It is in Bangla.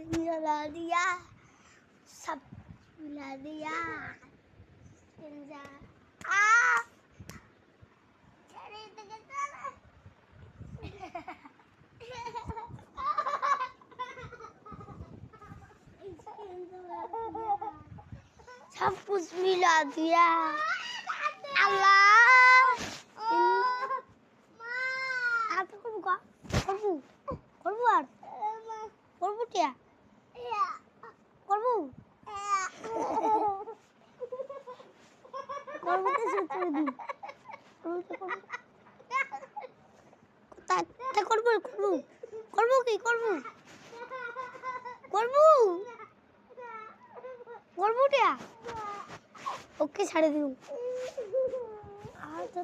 मिला दिया, सब मिला दिया। सब कुछ मिला दिया अल्लाह। आप करबो का करबो करबो আর করবো টিয়া করবো করবো তো সত্যি দি তা করবো করবো করবো কি করবো করবো করবো টিয়া ওকে ছাড়ে দিও আর তো